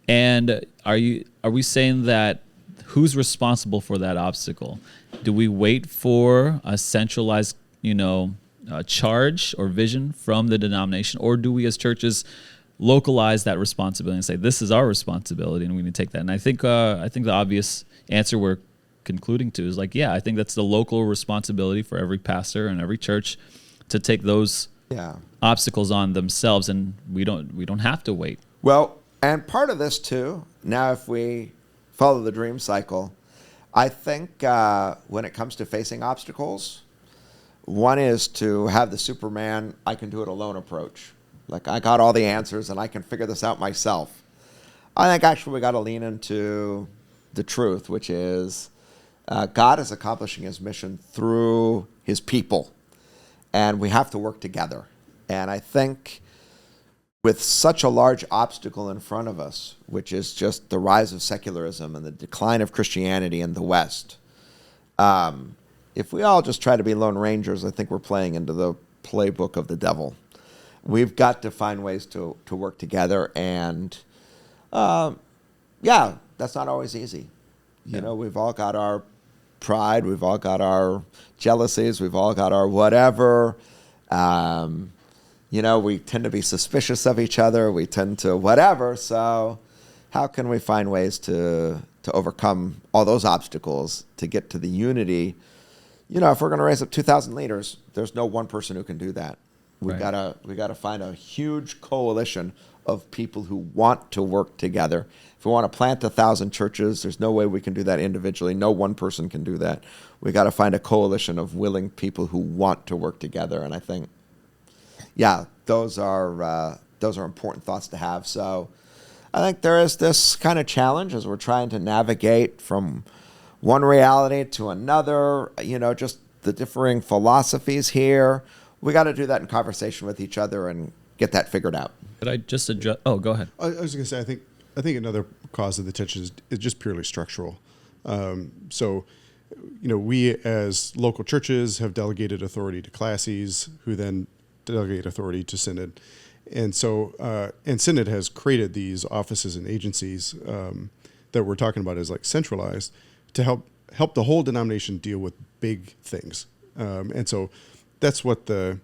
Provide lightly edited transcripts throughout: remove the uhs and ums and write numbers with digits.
And are we saying that who's responsible for that obstacle? Do we wait for a centralized, charge or vision from the denomination, or do we as churches localize that responsibility and say this is our responsibility and we need to take that? And I think the obvious answer we're concluding to is I think that's the local responsibility for every pastor and every church to take those obstacles on themselves, and we don't have to wait. Well, and part of this too, now if we follow the dream cycle, I think when it comes to facing obstacles, one is to have the Superman, I can do it alone approach. Like, I got all the answers and I can figure this out myself. I think actually we got to lean into the truth, which is God is accomplishing his mission through his people, and we have to work together. And I think with such a large obstacle in front of us, which is just the rise of secularism and the decline of Christianity in the West, if we all just try to be Lone Rangers, I think we're playing into the playbook of the devil. We've got to find ways to work together, and that's not always easy. You know, we've all got our pride, we've all got our jealousies, we've all got our whatever. We tend to be suspicious of each other, we tend to whatever. So how can we find ways to overcome all those obstacles to get to the unity? If we're going to raise up 2,000 leaders, there's no one person who can do that. We gotta find a huge coalition of people who want to work together. If we want to plant 1,000 churches, there's no way we can do that individually. No one person can do that. We got to find a coalition of willing people who want to work together. And I think, those are important thoughts to have. So I think there is this kind of challenge as we're trying to navigate from one reality to another. Just the differing philosophies here. We got to do that in conversation with each other and get that figured out. Could I just address? Oh, go ahead. I was going to say, I think another cause of the tension is just purely structural. We as local churches have delegated authority to classes, who then delegate authority to synod, and so synod has created these offices and agencies that we're talking about as like centralized to help the whole denomination deal with big things, and so. That's what the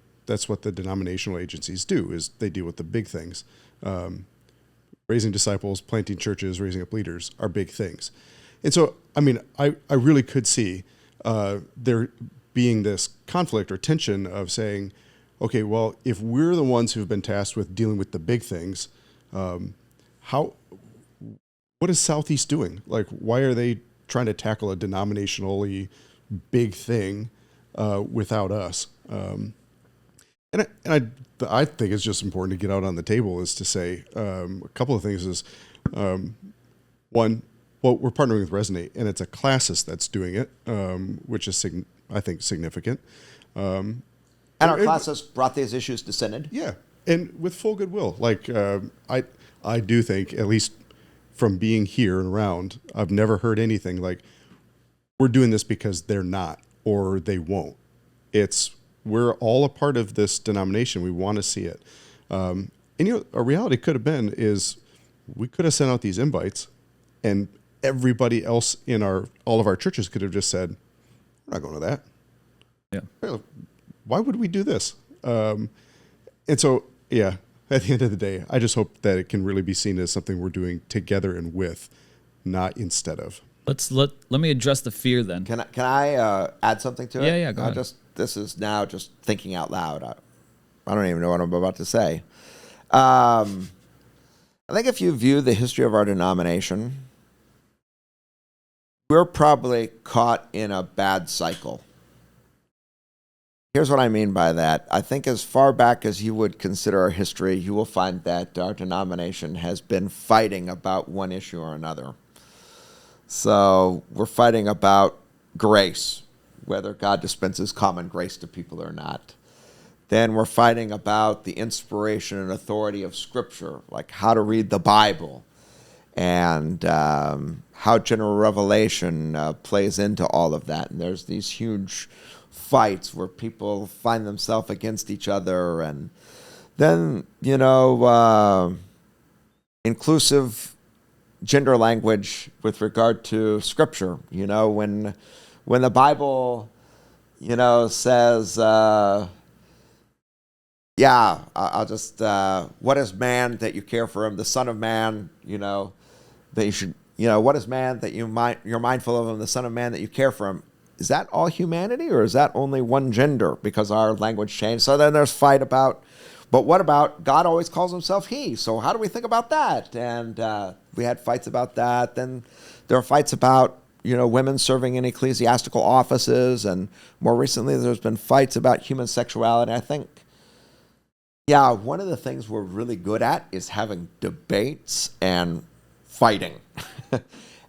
denominational agencies do, is they deal with the big things. Raising disciples, planting churches, raising up leaders are big things. And so, I really could see there being this conflict or tension of saying, okay, well, if we're the ones who've been tasked with dealing with the big things, what is Southeast doing? Like, why are they trying to tackle a denominationally big thing without us? I think it's just important to get out on the table is to say a couple of things is one, well, we're partnering with Resonate, and it's a classist that's doing it, which is I think significant. And our classist brought these issues to Synod. Yeah, and with full goodwill. Like I do think, at least from being here and around, I've never heard anything like we're doing this because they're not or they won't. We're all a part of this denomination. We want to see it. A reality could have been is we could have sent out these invites, and everybody else in all of our churches could have just said, "We're not going to that." Yeah. Why would we do this? And so, at the end of the day, I just hope that it can really be seen as something we're doing together and with, not instead of. Let me address the fear then. Can I add something to it? Yeah, go ahead. This is now just thinking out loud. I don't even know what I'm about to say. I think if you view the history of our denomination, we're probably caught in a bad cycle. Here's what I mean by that. I think as far back as you would consider our history, you will find that our denomination has been fighting about one issue or another. So we're fighting about grace, whether God dispenses common grace to people or not. Then we're fighting about the inspiration and authority of Scripture, like how to read the Bible, and how general revelation plays into all of that. And there's these huge fights where people find themselves against each other. And then, inclusive gender language with regard to Scripture. When the Bible, says, I'll just, what is man that you care for him? The Son of Man, that you should, what is man that you're mindful of him? The Son of Man that you care for him. Is that all humanity, or is that only one gender because our language changed? So then there's fight about, but what about God always calls himself he? So how do we think about that? And we had fights about that. Then there are fights about, women serving in ecclesiastical offices. And more recently, there's been fights about human sexuality. I think, one of the things we're really good at is having debates and fighting.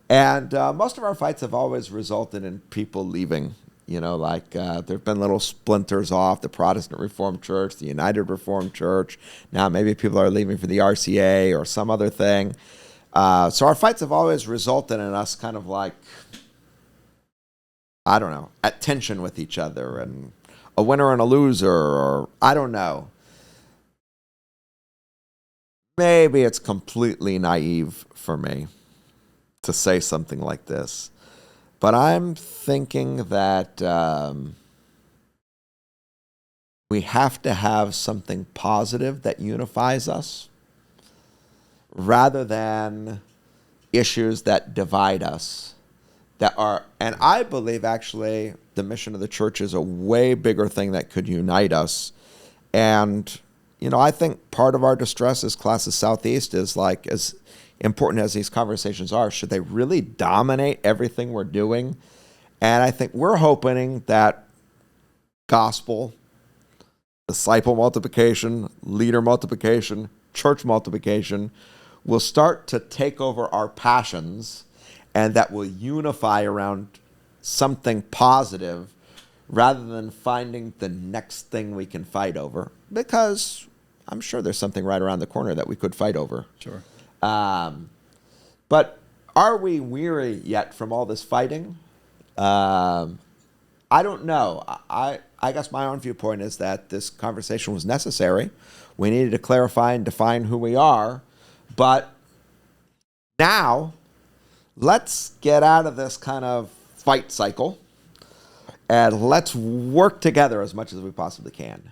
And most of our fights have always resulted in people leaving. There have been little splinters off, the Protestant Reformed Church, the United Reformed Church. Now maybe people are leaving for the RCA or some other thing. So our fights have always resulted in us kind of like, I don't know, at tension with each other and a winner and a loser, or I don't know. Maybe it's completely naive for me to say something like this, but I'm thinking that we have to have something positive that unifies us rather than issues that divide us. And I believe actually the mission of the church is a way bigger thing that could unite us. And, I think part of our distress as Classes Southeast is like, as important as these conversations are, should they really dominate everything we're doing? And I think we're hoping that gospel, disciple multiplication, leader multiplication, church multiplication will start to take over our passions, and that will unify around something positive rather than finding the next thing we can fight over, because I'm sure there's something right around the corner that we could fight over. Sure. But are we weary yet from all this fighting? I don't know. I guess my own viewpoint is that this conversation was necessary. We needed to clarify and define who we are. But now, let's get out of this kind of fight cycle, and let's work together as much as we possibly can.